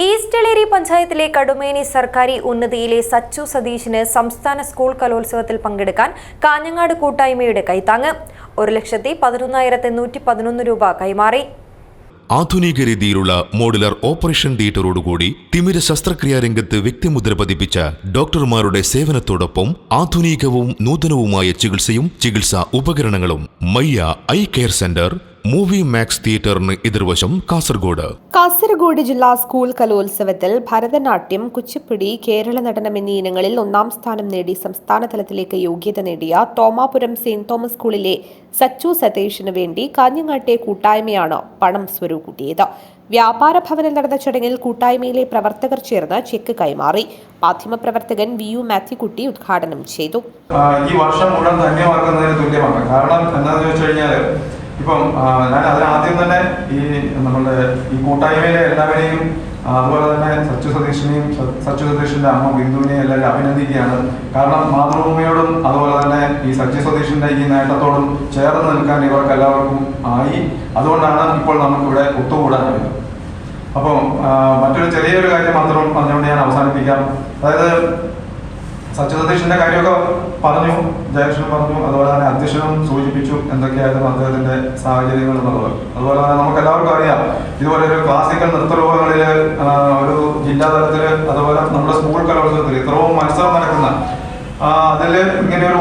East Eleri പഞ്ചായത്തിലെ കടുമേനി സർക്കാരി ഉന്നതിയിലെ സച്ചു സതീഷിന് സംസ്ഥാന school കലോത്സവത്തിൽ പങ്കെടുക്കാൻ കാഞ്ഞങ്ങാട് കൂട്ടായ്മയുടെ കൈത്താങ്ങ് 1,11,811 രൂപ കൈമാറി. ആധുനിക രീതിയിലുള്ള മോഡുലർ ഓപ്പറേഷൻ തിയേറ്ററോടുകൂടി തിമിര ശസ്ത്രക്രിയാ രംഗത്ത് വ്യക്തിമുദ്ര പതിപ്പിച്ച ഡോക്ടർമാരുടെ സേവനത്തോടൊപ്പം ആധുനികവും നൂതനവുമായ ചികിത്സയും ചികിത്സാ ഉപകരണങ്ങളും Mayya eye care centre, movie max തിയേറ്ററിന് എതിർവശം, കാസർഗോഡ് ജില്ലാ സ്കൂൾ കലോത്സവത്തിൽ ഭരതനാട്യം, കുച്ചിപ്പുടി, കേരള നടനം എന്നീ ഇനങ്ങളിൽ 1ാം സ്ഥാനം നേടി സംസ്ഥാന തലത്തിലേക്ക് യോഗ്യത നേടിയ തോമാപുരം സെന്റ് തോമസ് സ്കൂളിലെ സച്ചു സതീഷിന് വേണ്ടി കാഞ്ഞങ്ങാട്ടെ കൂട്ടായ്മയാണ് പണം സ്വരൂകൂട്ടിയത്. വ്യാപാര ഭവനിൽ നടന്ന ചടങ്ങിൽ കൂട്ടായ്മയിലെ പ്രവർത്തകർ ചേർന്ന് ചെക്ക് കൈമാറി. മാധ്യമപ്രവർത്തകൻ VU മാത്യുക്കുട്ടി ഉദ്ഘാടനം ചെയ്തു. ഈ വർഷം മുഴുവൻ ധന്യമാക്കുന്നതിന് തുല്യമാണ്. കാരണം എന്താണെന്ന് വെച്ച് കഴിഞ്ഞാൽ ഇപ്പം ഞാൻ അതിനാദ്യം തന്നെ നമ്മുടെ ഈ കൂട്ടായ്മയിലെ എല്ലാവരെയും, അതുപോലെ തന്നെ സച്ചു സതീഷിന്റെ അമ്മ ബിന്ദുവിനെയും എല്ലാവരും അഭിനന്ദിക്കുകയാണ്. കാരണം മാതൃഭൂമിയോടും അതുപോലെ തന്നെ ഈ സച്ചു സതീഷിന്റെ ഈ നേട്ടത്തോടും ചേർന്ന് നിൽക്കാൻ ഇവർക്ക് എല്ലാവർക്കും ആയി. അതുകൊണ്ടാണ് ഇപ്പോൾ നമുക്കിവിടെ ഒത്തുകൂടാനായത്. അപ്പോൾ മറ്റൊരു ചെറിയൊരു കാര്യം മാത്രം പറഞ്ഞുകൊണ്ട് ഞാൻ അവസാനിപ്പിക്കാം. അതായത് സച്ചു സതീഷിന്റെ കാര്യമൊക്കെ പറഞ്ഞു, ജയകൃഷ്ണൻ പറഞ്ഞു, അതുപോലെ തന്നെ അധ്യക്ഷനും സൂചിപ്പിച്ചു എന്തൊക്കെയായിരുന്നു അദ്ദേഹത്തിന്റെ സാഹചര്യങ്ങൾ എന്നുള്ളത്. അതുപോലെ തന്നെ നമുക്ക് എല്ലാവർക്കും അറിയാം, ഇതുപോലെ ഒരു ക്ലാസിക്കൽ നൃത്തരൂപങ്ങളിൽ ഒരു ജില്ലാ തലത്തിൽ അതുപോലെ നമ്മുടെ സ്കൂൾ കലോത്സവത്തിൽ ഇത്രയും മത്സരം നടക്കുന്ന അതിൽ ഇങ്ങനെ ഒരു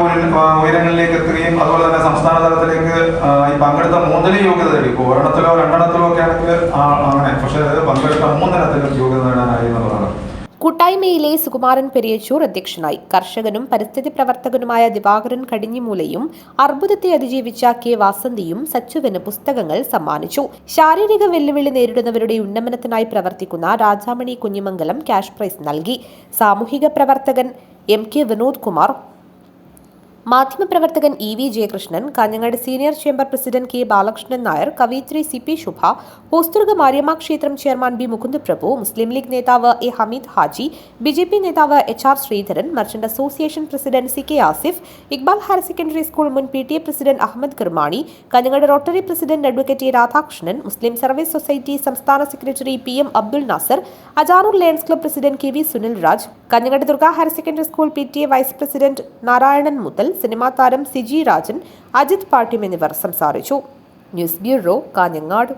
ഉയരങ്ങളിലേക്ക് എത്തുകയും അതുപോലെ തന്നെ സംസ്ഥാന തലത്തിലേക്ക് ഈ പങ്കെടുത്ത 3 യോഗ്യത നേടി. ഇപ്പോൾ 1 2 ഒക്കെ ആണെങ്കിൽ അങ്ങനെ, പക്ഷേ പങ്കെടുത്ത 3 യോഗ്യത നേടാനായി എന്നുള്ളതാണ്. കൂട്ടായ്മയിലെ സുകുമാരൻ പെരിയച്ചൂർ അധ്യക്ഷനായി. കർഷകനും പരിസ്ഥിതി പ്രവർത്തകനുമായ ദിവാകരൻ കടിഞ്ഞിമൂലയും അർബുദത്തെ അതിജീവിച്ച K വാസന്തിയും സച്ചുവിന് പുസ്തകങ്ങൾ സമ്മാനിച്ചു. ശാരീരിക വെല്ലുവിളി നേരിടുന്നവരുടെ ഉന്നമനത്തിനായി പ്രവർത്തിക്കുന്ന രാജാമണി കുഞ്ഞിമംഗലം ക്യാഷ് പ്രൈസ് നൽകി. സാമൂഹിക പ്രവർത്തകൻ MK വിനോദ് കുമാർ, മാധ്യമപ്രവർത്തകൻ EV Jayakrishnan, Kanhangad senior chamber president K Balakrishnan Nair, കവയിത്രി CP ശുഭ, ഹോസ്തുർഗ മാരിയമ്മ ക്ഷേത്രം chairman B Mukundaprabhu, Muslim league നേതാവ് A ഹമീദ് ഹാജി, BJP നേതാവ് HR Sreedharan, merchant association president CK Asif, Iqbal higher secondary school മുൻ PTA president Ahmed Kirmani, Kanhangad rotary president advocate A Radhakrishnan, Muslim service society സംസ്ഥാന secretary PM Abdul Nasser, Ajanur lions club president KV Sunil Raj, Kanhangad Durga higher secondary school PTA vice president Narayanan മുതൽ, cinema താരം സിജി രാജൻ, അജിത് പാട്ടിം എന്നിവർ സംസാരിച്ചു. News bureau, Kanhangad.